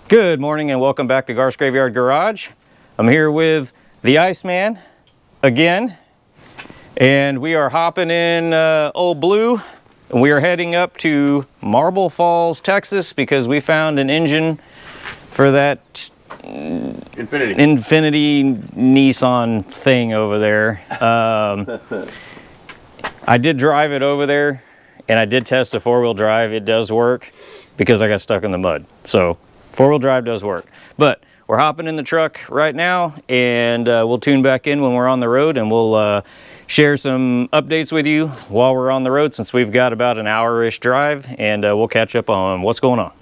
Good morning and welcome back to Garth's Graveyard Garage. I'm here with the Iceman again, and we are hopping in Old Blue, and we are heading up to Marble Falls, Texas, because we found an engine for that Infiniti Nissan thing over there. I did drive it over there, and I did test the four-wheel drive. It does work because I got stuck in the mud. So four-wheel drive does work. But we're hopping in the truck right now, and we'll tune back in when we're on the road, and we'll share some updates with you while we're on the road, since we've got about an hour-ish drive, and we'll catch up on what's going on.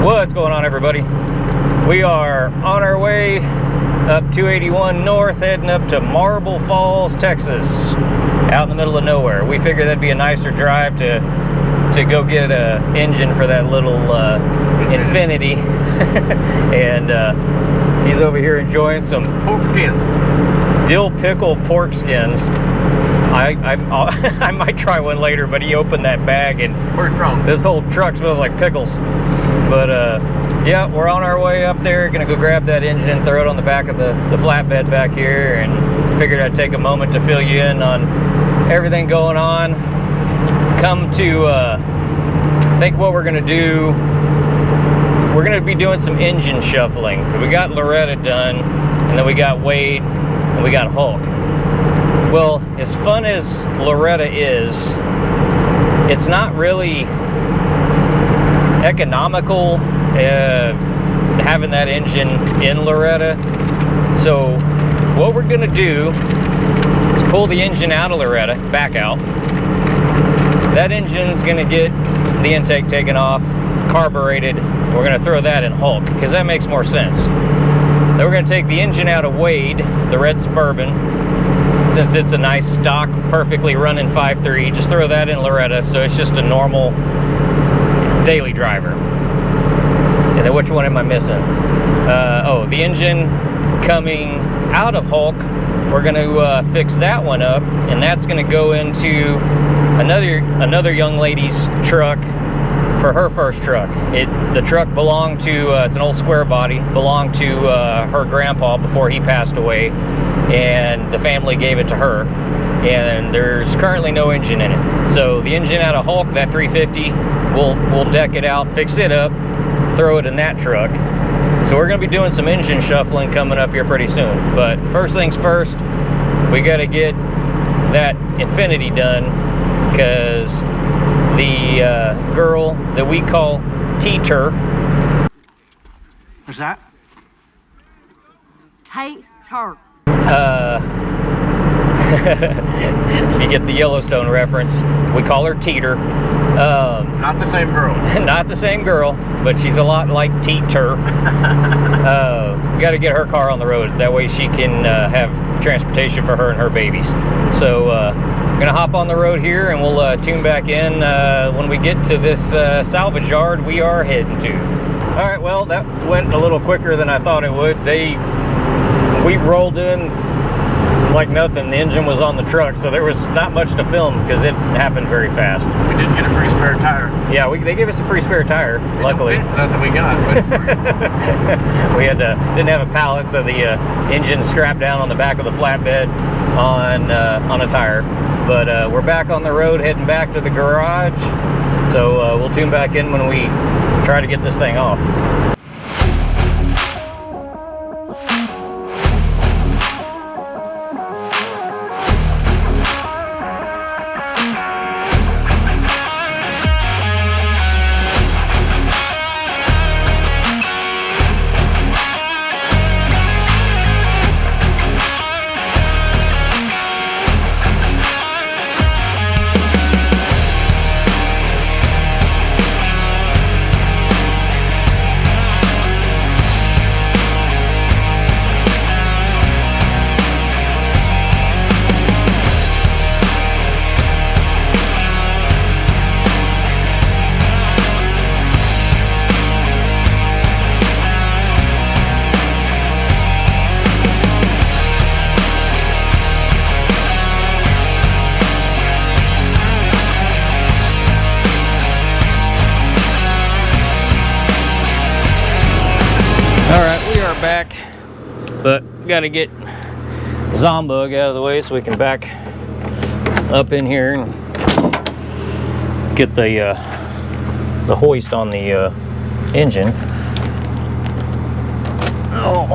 What's going on, everybody? We are on our way up 281 North, heading up to Marble Falls, Texas, out in the middle of nowhere. We figured that'd be a nicer drive to go get an engine for that little Infiniti. And he's over here enjoying some pork skins. Dill pickle pork skins. I might try one later, but he opened that bag and Pretty strong. This whole truck smells like pickles. But yeah, we're on our way up there. Gonna go grab that engine, throw it on the back of the flatbed back here, and figured I'd take a moment to fill you in on everything going on. Come to think what we're gonna do. We're gonna be doing some engine shuffling. We got Loretta done, and then we got Wade, and we got Hulk. Well, as fun as Loretta is, it's not really economical having that engine in Loretta. So what we're gonna do is pull the engine out of Loretta, back out. That engine's gonna get the intake taken off, carbureted. We're gonna throw that in Hulk, because that makes more sense. Then we're gonna take the engine out of Wade, the red Suburban, since it's a nice stock, perfectly running 5.3, just throw that in Loretta, so it's just a normal daily driver. And then which one am I missing? Oh, the engine coming out of Hulk, we're going to fix that one up, and that's going to go into another young lady's truck for her first truck. The truck belonged to, it's an old square body, belonged to her grandpa before he passed away, and the family gave it to her. And there's currently no engine in it. So the engine out of Hulk, that 350, we'll deck it out, fix it up, throw it in that truck. So we're gonna be doing some engine shuffling coming up here pretty soon. But first things first, we gotta get that Infiniti done, because the girl that we call Teeter. What's that? Teeter. If you get the Yellowstone reference, we call her Teeter. Not the same girl. Not the same girl, but she's a lot like Teeter. Got to get her car on the road. That way she can have transportation for her and her babies. So I'm gonna hop on the road here, and we'll tune back in when we get to this salvage yard we are heading to. All right, well, that went a little quicker than I thought it would. We rolled in like nothing. The engine was on the truck, so there was not much to film because it happened very fast. We did get a free spare tire. Yeah, they gave us a free spare tire, luckily. Nothing we got. We didn't have a pallet, so the engine strapped down on the back of the flatbed on a tire. But we're back on the road, heading back to the garage. So we'll tune back in when we try to get this thing off. back, but got to get Zombug out of the way so we can back up in here and get the hoist on the engine. Oh,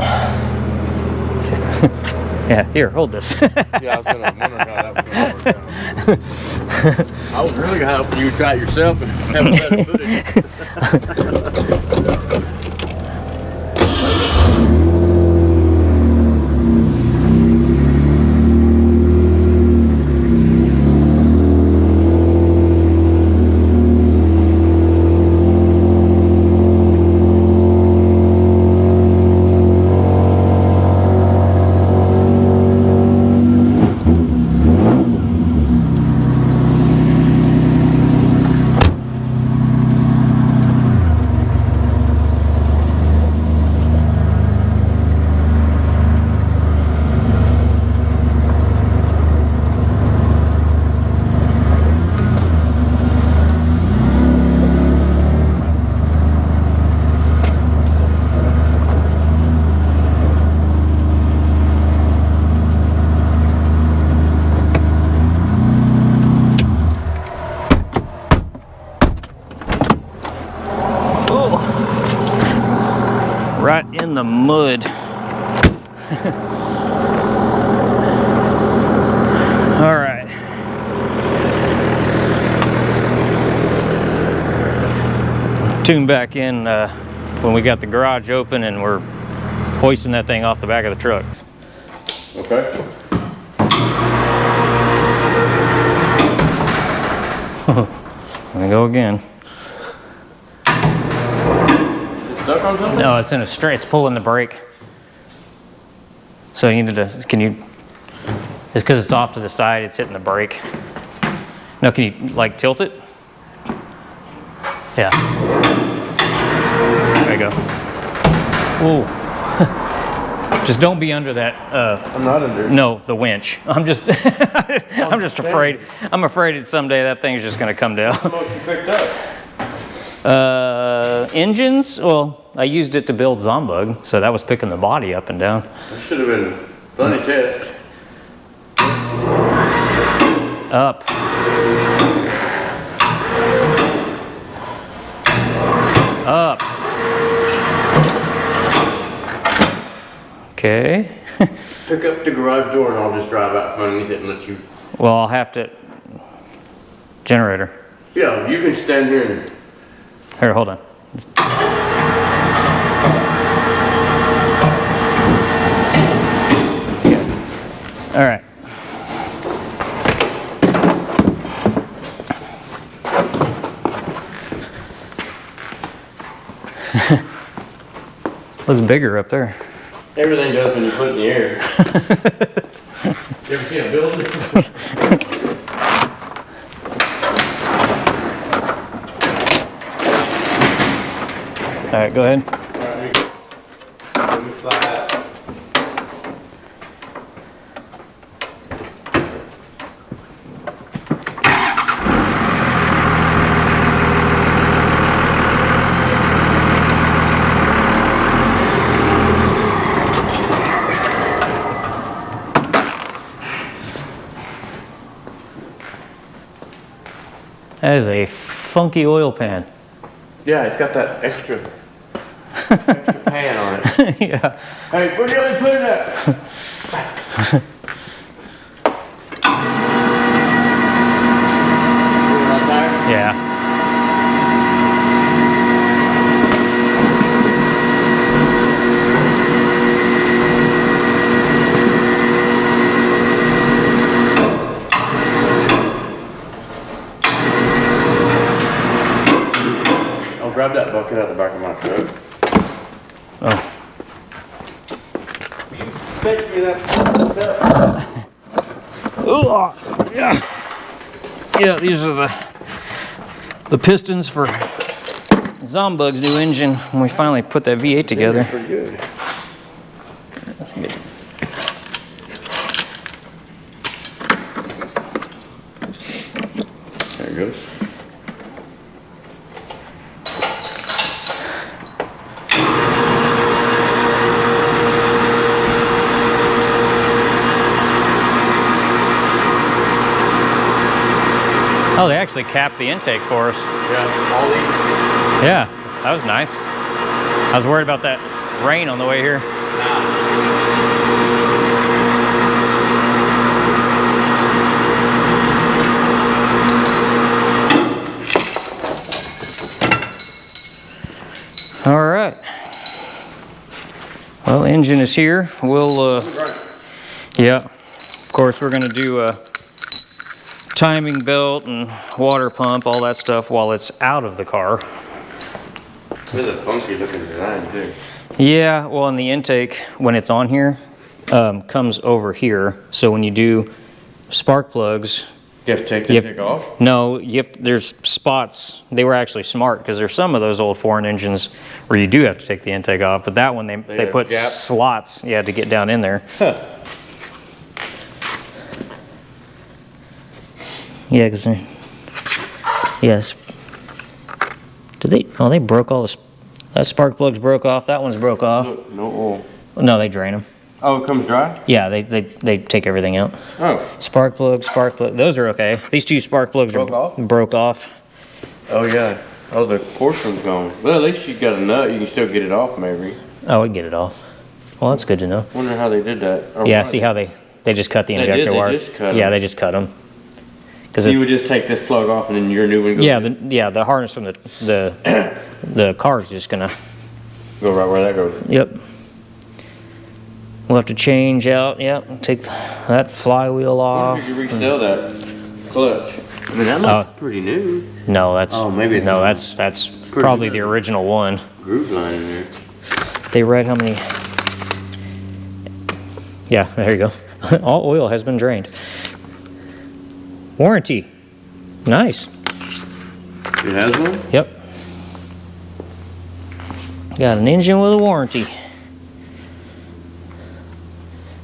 yeah. Here, hold this. Yeah, I was gonna wonder how that was gonna work out. I was really gonna help you try it yourself and have a better footage. Right in the mud. All right. Tune back in when we got the garage open and we're hoisting that thing off the back of the truck. Okay. There we go again. Stuck on something? No, it's in a straight. It's pulling the brake. So you need to. Can you? It's because it's off to the side. It's hitting the brake. No, can you like tilt it? Yeah. There you go. Ooh. Just don't be under that. I'm not under. No, the winch. I'm just. I'm just afraid. I'm afraid that someday that thing's just going to come down. How much you picked up? Engines, well, I used it to build Zombug, so that was picking the body up and down. That should have been a funny test. Up. Up. Okay. Pick up the garage door and I'll just drive out from underneath it and let you. Well, I'll have to. Generator. Yeah, you can stand here and. Here, hold on. All right. Looks bigger up there. Everything does when you put it in the air. You ever seen a building? All right, go ahead. Alright, let me slide out. That is a funky oil pan. Yeah, it's got that extra pan on it. Yeah. Hey, where do you put it at? Right there? Yeah. I'll grab that bucket out the back of my truck. Oh. Fetch me that cup. Ooh, yeah. Yeah, these are the pistons for Zombug's new engine when we finally put that V8 together. Pretty good. That's good. There it goes. Oh, they actually capped the intake for us. Yeah, all these. Yeah, that was nice. I was worried about that rain on the way here. All right. Well, engine is here. We'll, yeah. Of course, we're gonna do a timing belt and water pump, all that stuff while it's out of the car. This is a funky looking design too. Yeah, well, and the intake, when it's on here, comes over here. So when you do spark plugs, You have to take the intake off? no, there's spots. They were actually smart because there's some of those old foreign engines where you do have to take the intake off, but that one they put gaps? slots, yeah, to get down in there. Huh. Yeah, because yes. Did they? Oh, they broke all the. That spark plug's broke off. That one's broke off. Look, no oil. No, they drain them. Oh, it comes dry? Yeah, they take everything out. Oh. Spark plug. Those are okay. These two spark plugs broke off. Oh yeah. Oh, the porcelain's gone. Well, at least you got a nut. You can still get it off, maybe. Oh, we get it off. Well, that's good to know. Wonder how they did that. Or Yeah, why see how they just cut the They injector did, they wire. just cut yeah, 'em. they just cut them. So you would just take this plug off and then your new one goes Yeah, the harness from the car's just gonna. go right where that goes. Yep. We'll have to change out. Yep. Take that flywheel When off. did you resell that clutch? I mean, that looks pretty new. No, that's maybe it's no, not. that's probably good. the original one. Groove line in there. They read how many. Yeah, there you go. All oil has been drained. Warranty. Nice. It has one? Yep. Got an engine with a warranty.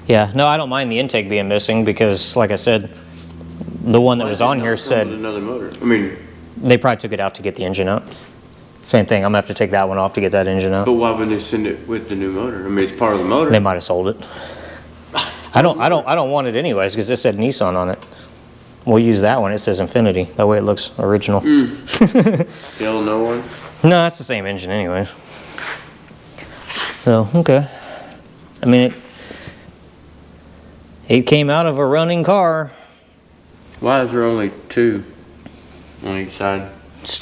Yeah, no, I don't mind the intake being missing because, like I said, the one that was on here With said another motor. I mean, they probably took it out to get the engine out. Same thing, I'm gonna have to take that one off to get that engine out. but why wouldn't they send it with the new motor? I mean, it's part of the motor. They might have sold it. I don't want it anyways because it said Nissan on it. We'll use that one. It says Infiniti. That way it looks original. Still no one? No, that's the same engine anyways. So, okay. I mean, it came out of a running car. Why is there only two on each side?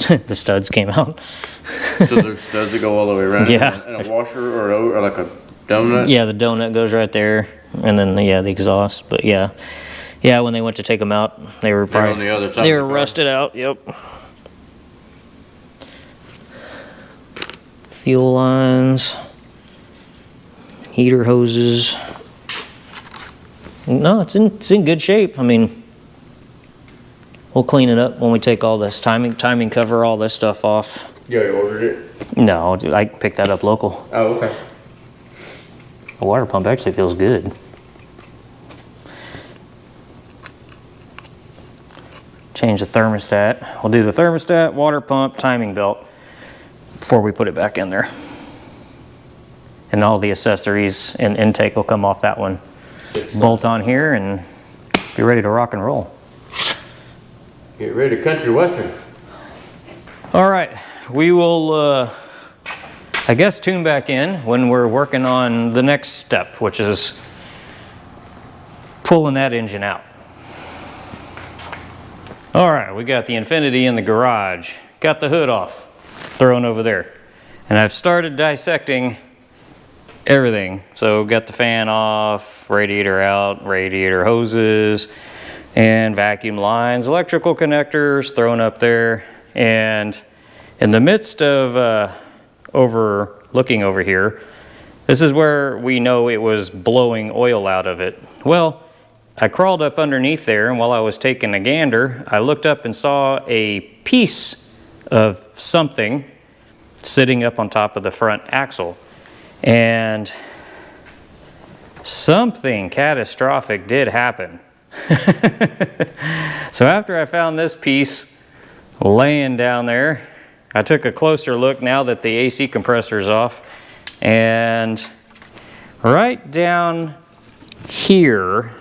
The studs came out. So there's studs that go all the way around? Yeah. And a washer or like a donut? Yeah, the donut goes right there. And then, yeah, the exhaust. But yeah. Yeah, when they went to take them out, they were probably... on the other side They of were the car? rusted out, yep. Fuel lines. Heater hoses. No, it's in good shape. I mean, we'll clean it up when we take all this timing cover, all this stuff off. Yeah, you ordered it? No, dude, I can pick that up local. Oh, okay. The water pump actually feels good. Change the thermostat. We'll do the thermostat, water pump, timing belt before we put it back in there. And all the accessories and intake will come off that one. Bolt on here and be ready to rock and roll. Get ready to country western. All right, we will, I guess, tune back in when we're working on the next step, which is pulling that engine out. All right, we got the Infiniti in the garage. Got the hood off, thrown over there. And I've started dissecting everything. So got the fan off, radiator out, radiator hoses, and vacuum lines, electrical connectors thrown up there. And in the midst of looking over here, this is where we know it was blowing oil out of it. Well, I crawled up underneath there, and while I was taking a gander, I looked up and saw a piece of something sitting up on top of the front axle. And something catastrophic did happen. So after I found this piece laying down there, I took a closer look now that the AC compressor is off, and right down here,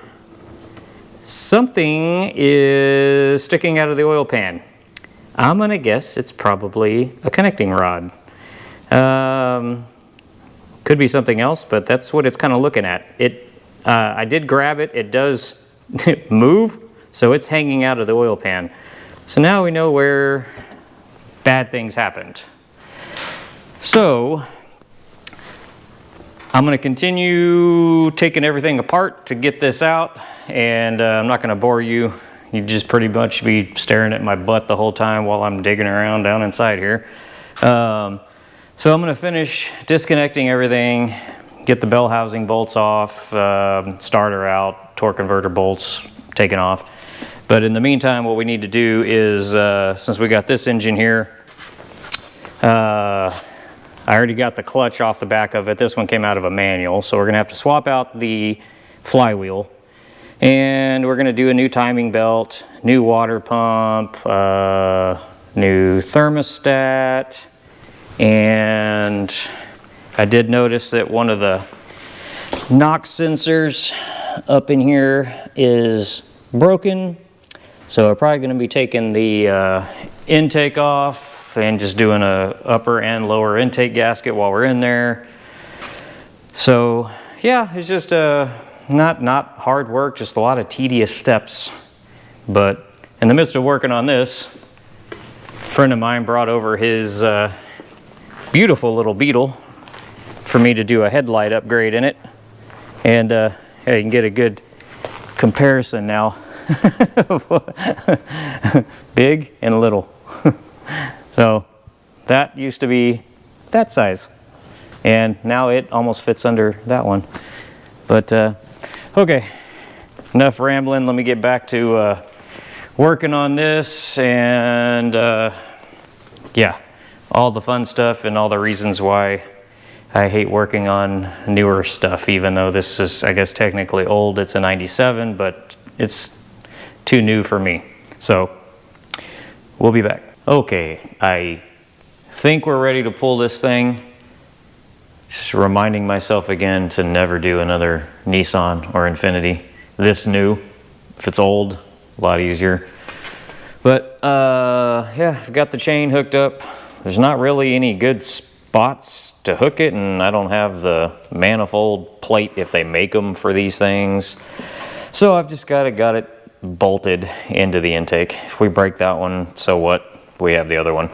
something is sticking out of the oil pan. I'm gonna guess it's probably a connecting rod. Could be something else, but that's what it's kind of looking at. I did grab it. It does move, so it's hanging out of the oil pan. So now we know where bad things happened. So I'm going to continue taking everything apart to get this out, and I'm not going to bore you. You'd just pretty much be staring at my butt the whole time while I'm digging around down inside here. So I'm going to finish disconnecting everything, get the bell housing bolts off, starter out, torque converter bolts taken off. But in the meantime, what we need to do is, since we got this engine here, I already got the clutch off the back of it. This one came out of a manual, so we're going to have to swap out the flywheel. And we're going to do a new timing belt, new water pump, new thermostat. And I did notice that one of the NOx sensors up in here is broken. So we're probably going to be taking the intake off and just doing a upper and lower intake gasket while we're in there. So yeah, it's just not hard work, just a lot of tedious steps. But in the midst of working on this, a friend of mine brought over his beautiful little Beetle for me to do a headlight upgrade in it. And yeah, you can get a good comparison now. Big and little. So that used to be that size, and now it almost fits under that one. But okay, enough rambling. Let me get back to working on this, and yeah, all the fun stuff and all the reasons why I hate working on newer stuff, even though this is, I guess, technically old. It's a 97, but it's too new for me. So we'll be back. Okay, I think we're ready to pull this thing. Just reminding myself again to never do another Nissan or Infiniti this new. If it's old, a lot easier. But yeah, I've got the chain hooked up. There's not really any good spots to hook it, and I don't have the manifold plate if they make them for these things. So I've just got it bolted into the intake. If we break that one, so what? We have the other one.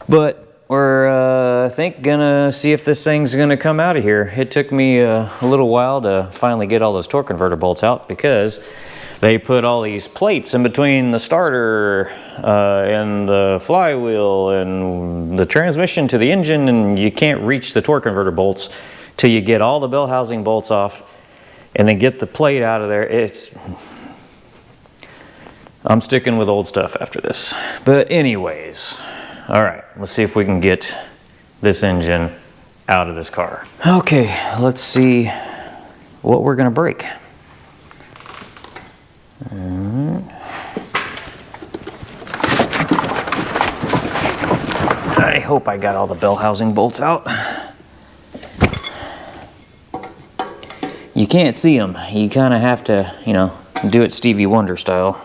But we're, I think, gonna see if this thing's gonna come out of here. It took me a little while to finally get all those torque converter bolts out, because they put all these plates in between the starter and the flywheel and the transmission to the engine, and you can't reach the torque converter bolts till you get all the bell housing bolts off and then get the plate out of there. I'm sticking with old stuff after this. But anyways, all right, let's see if we can get this engine out of this car. Okay, let's see what we're gonna break. I hope I got all the bell housing bolts out. You can't see them. You kind of have to, you know, do it Stevie Wonder style.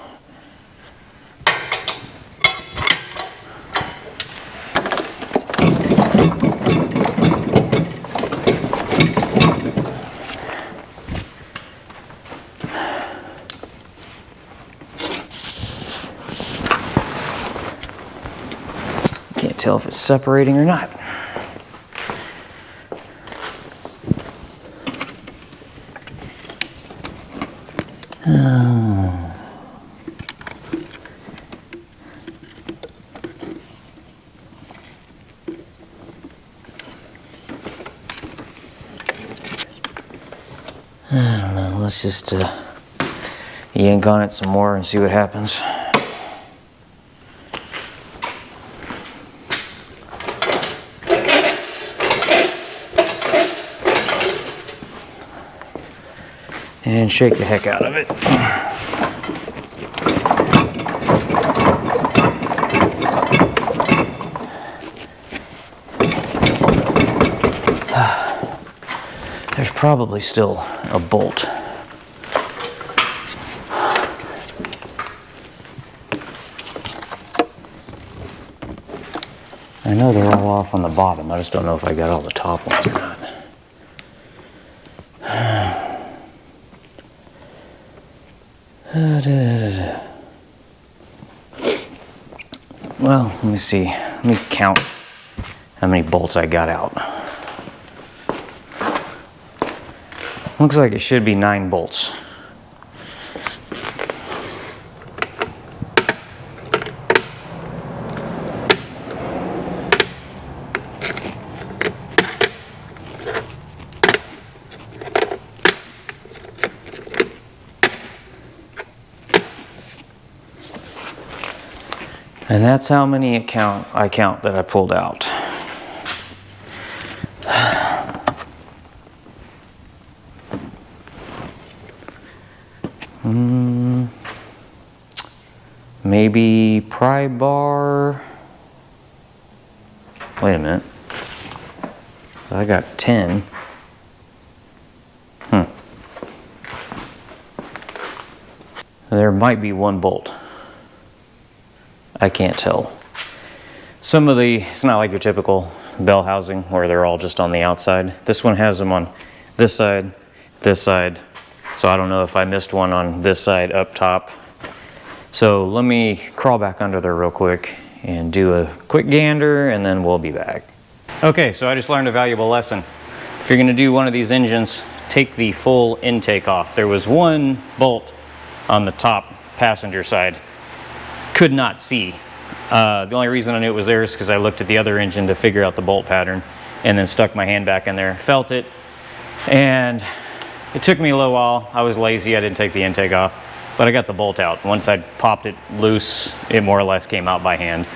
Can't tell if it's separating or not. I don't know, let's just yank on it some more and see what happens. And shake the heck out of it. There's probably still a bolt. know they're all off on the bottom. I just don't know if I got all the top ones or not. Well, let me see. Let me count how many bolts I got out. Looks like it should be 9 bolts. And that's how many I count that I pulled out. Maybe pry bar. Wait a minute. I got 10. There might be 1 bolt. I can't tell. Some of it's not like your typical bell housing where they're all just on the outside. This one has them on this side. So I don't know if I missed one on this side up top. So let me crawl back under there real quick and do a quick gander, and then we'll be back. Okay, so I just learned a valuable lesson. If you're gonna do one of these engines, take the full intake off. There was 1 bolt on the top passenger side. Could not see. The only reason I knew it was there is because I looked at the other engine to figure out the bolt pattern, and then stuck my hand back in there, felt it, and it took me a little while. I was lazy, I didn't take the intake off, but I got the bolt out. Once I popped it loose, it more or less came out by hand.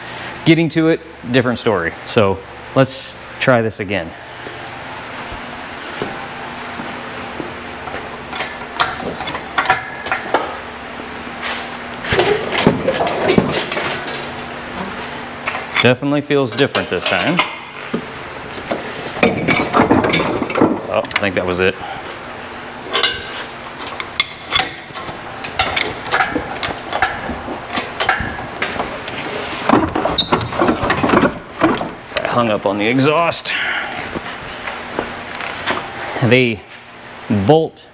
Getting to it, different story. So let's try this again. Definitely feels different this time. Oh, I think that was it. Got hung up on the exhaust. They bolt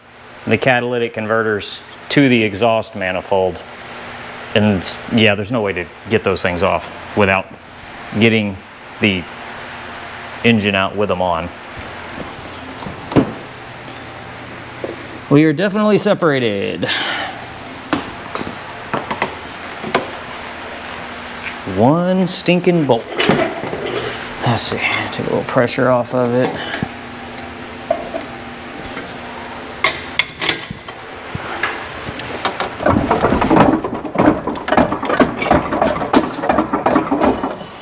the catalytic converters to the exhaust manifold, and yeah, there's no way to get those things off without getting the engine out with them on. We are definitely separated. 1 stinking bolt. Let's see, take a little pressure off of it.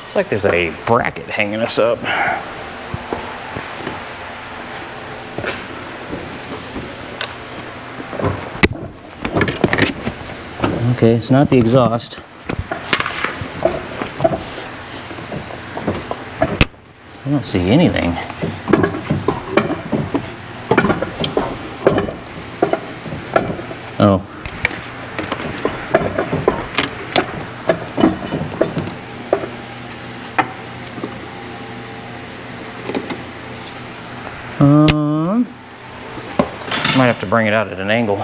It's like there's a bracket hanging us up. Okay, it's not the exhaust. I don't see anything. Oh. Might have to bring it out at an angle.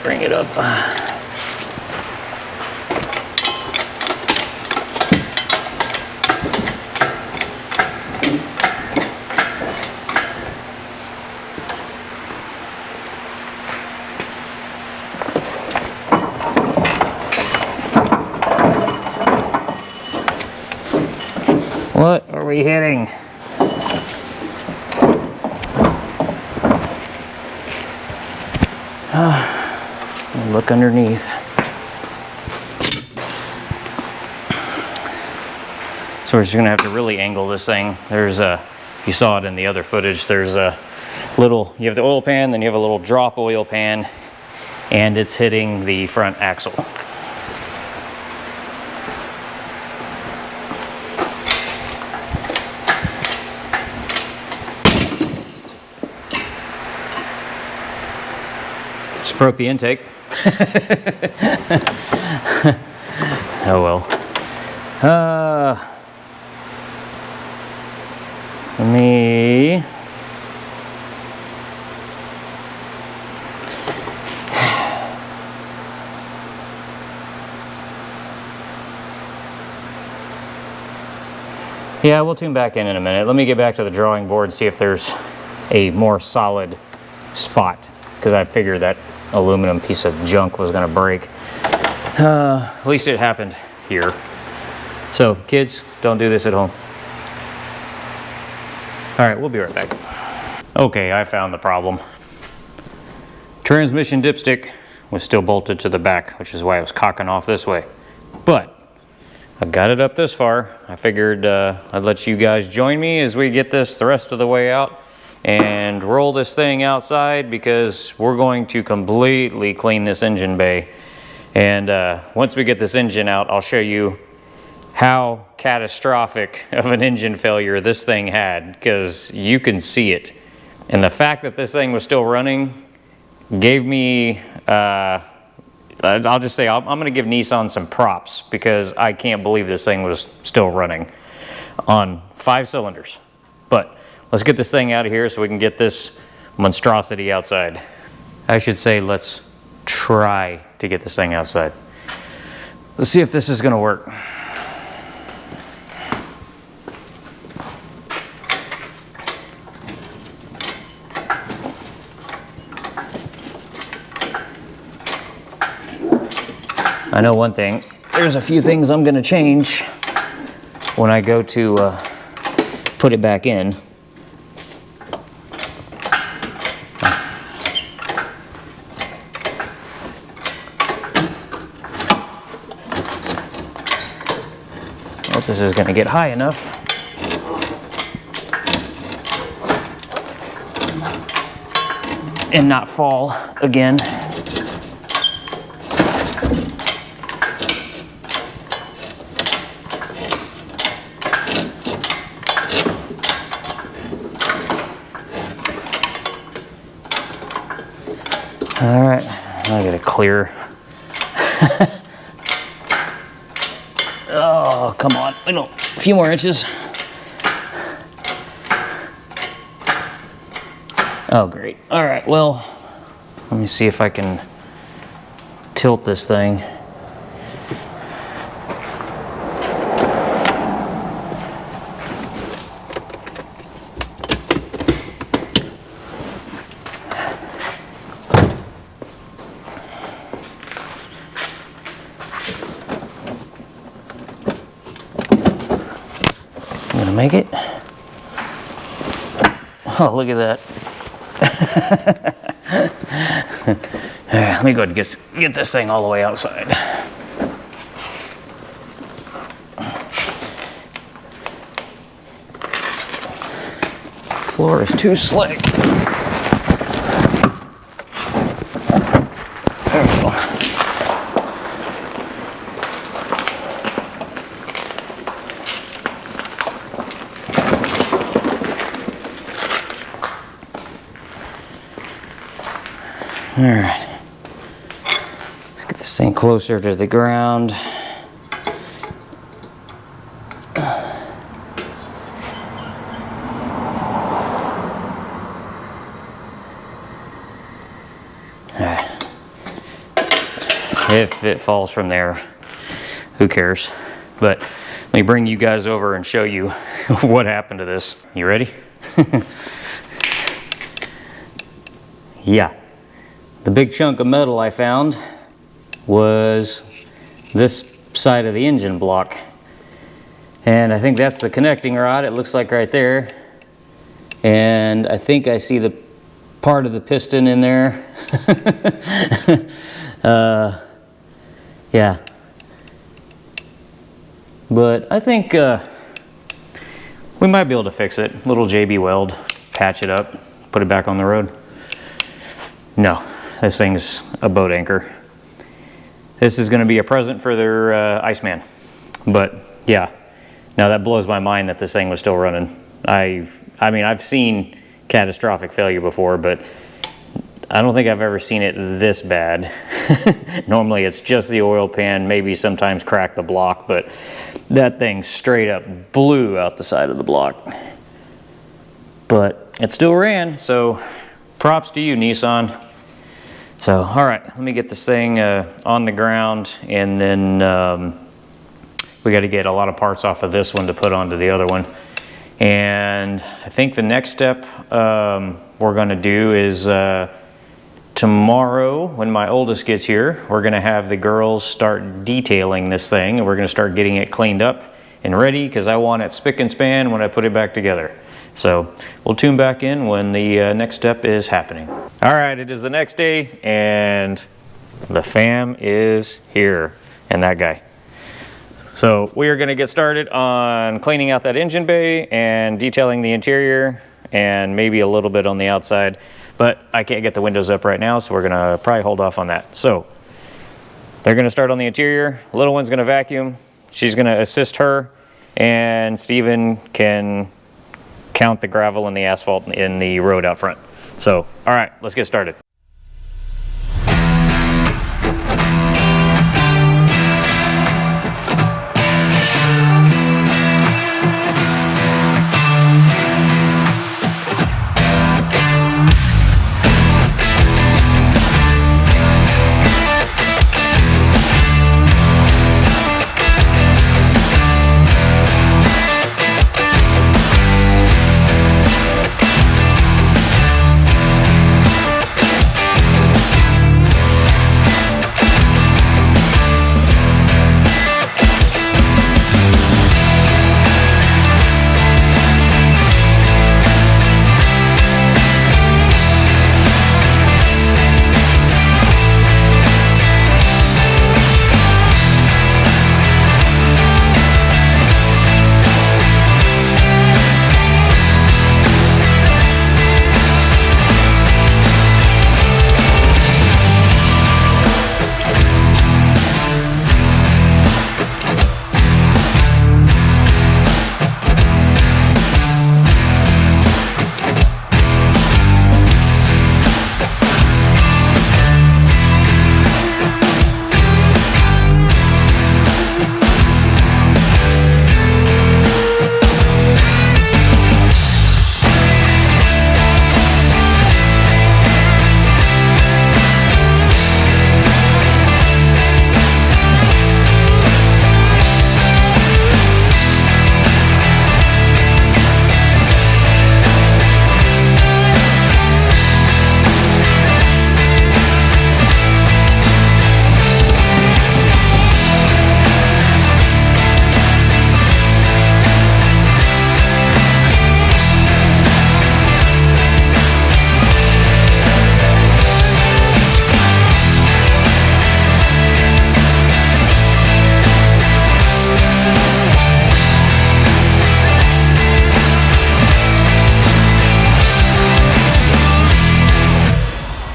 Bring it up. What are we hitting? Look underneath. So we're just gonna have to really angle this thing. There's a, you saw it in the other footage, there's a little, you have the oil pan, then you have a little drop oil pan, and it's hitting the front axle. Just broke the intake. Oh well. Let me... Yeah, we'll tune back in a minute. Let me get back to the drawing board and see if there's a more solid spot, because I figured that aluminum piece of junk was going to break. At least it happened here. So, kids, don't do this at home. All right, we'll be right back. Okay, I found the problem. Transmission dipstick was still bolted to the back, which is why it was cocking off this way. But I got it up this far. I figured I'd let you guys join me as we get this the rest of the way out and roll this thing outside, because we're going to completely clean this engine bay. And once we get this engine out, I'll show you how catastrophic of an engine failure this thing had, because you can see it. And the fact that this thing was still running gave me, I'll just say, I'm going to give Nissan some props, because I can't believe this thing was still running on 5 cylinders. But let's get this thing out of here so we can get this monstrosity outside. I should say, let's try to get this thing outside. Let's see if this is going to work. I know one thing, there's a few things I'm going to change when I go to put it back in. I hope this is going to get high enough. And not fall again. All right, I gotta clear. Oh, come on, a few more inches. Oh, great. All right, well, let me see if I can tilt this thing. Make it? Oh, look at that. Let me go ahead and get this thing all the way outside. Floor is too slick. There we go. All right, let's get this thing closer to the ground. If it falls from there, who cares? But let me bring you guys over and show you what happened to this. You ready? Yeah. The big chunk of metal I found was this side of the engine block. And I think that's the connecting rod, it looks like right there. And I think I see the part of the piston in there. Yeah. But I think we might be able to fix it. Little JB weld, patch it up, put it back on the road. No. This thing's a boat anchor. This is going to be a present for their Iceman. But yeah, now that blows my mind that this thing was still running. I mean, I've seen catastrophic failure before, but I don't think I've ever seen it this bad. Normally it's just the oil pan, maybe sometimes crack the block, but that thing straight up blew out the side of the block. But it still ran, so props to you, Nissan. So, all right, let me get this thing on the ground, and then we got to get a lot of parts off of this one to put onto the other one. And I think the next step we're going to do is tomorrow, when my oldest gets here, we're going to have the girls start detailing this thing, and we're going to start getting it cleaned up and ready, because I want it spick and span when I put it back together. So we'll tune back in when the next step is happening. All right, it is the next day, and the fam is here, and that guy. So we are going to get started on cleaning out that engine bay and detailing the interior, and maybe a little bit on the outside. But I can't get the windows up right now, so we're going to probably hold off on that. So they're going to start on the interior. Little one's going to vacuum. She's going to assist her, and Steven can count the gravel and the asphalt in the road out front. So, all right, let's get started.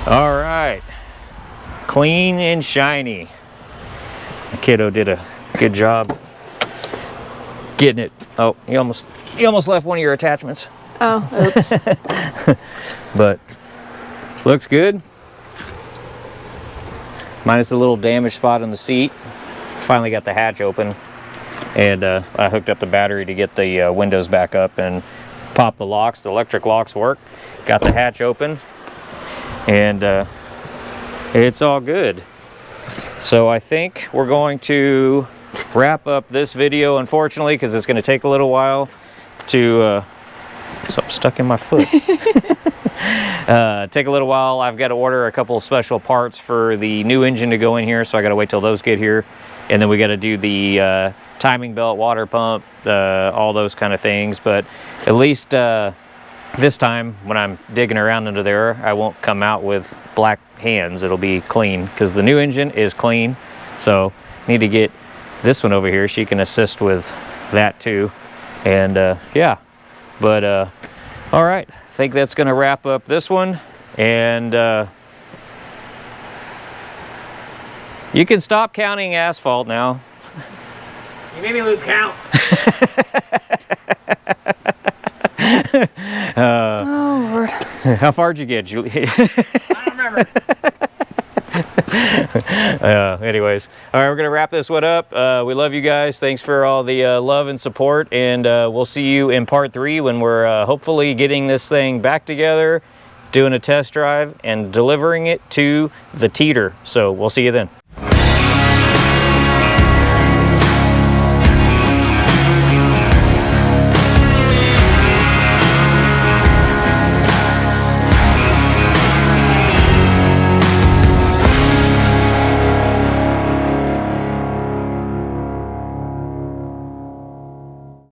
All right, clean and shiny. The kiddo did a good job getting it. Oh, you almost left one of your attachments. Oh, oops. But looks good. Minus the little damage spot on the seat. Finally got the hatch open, and I hooked up the battery to get the windows back up and pop the locks. The electric locks work. Got the hatch open, and it's all good. So I think we're going to wrap up this video, unfortunately, because it's going to take a little while to something stuck in my foot. Take a little while. I've got to order a couple of special parts for the new engine to go in here, so I got to wait till those get here, and then we got to do the timing belt, water pump, all those kind of things. But at least this time, when I'm digging around under there, I won't come out with black hands. It'll be clean, because the new engine is clean. So need to get this one over here. She can assist with that too. And yeah, but all right, I think that's going to wrap up this one. And you can stop counting asphalt now. You made me lose count. Oh, Lord. How far did you get, Julie? I don't remember. timer. Anyways, all right, we're gonna wrap this one up. We love you guys. Thanks for all the love and support, and we'll see you in part 3 when we're hopefully getting this thing back together, doing a test drive, and delivering it to the teeter. So we'll see you then.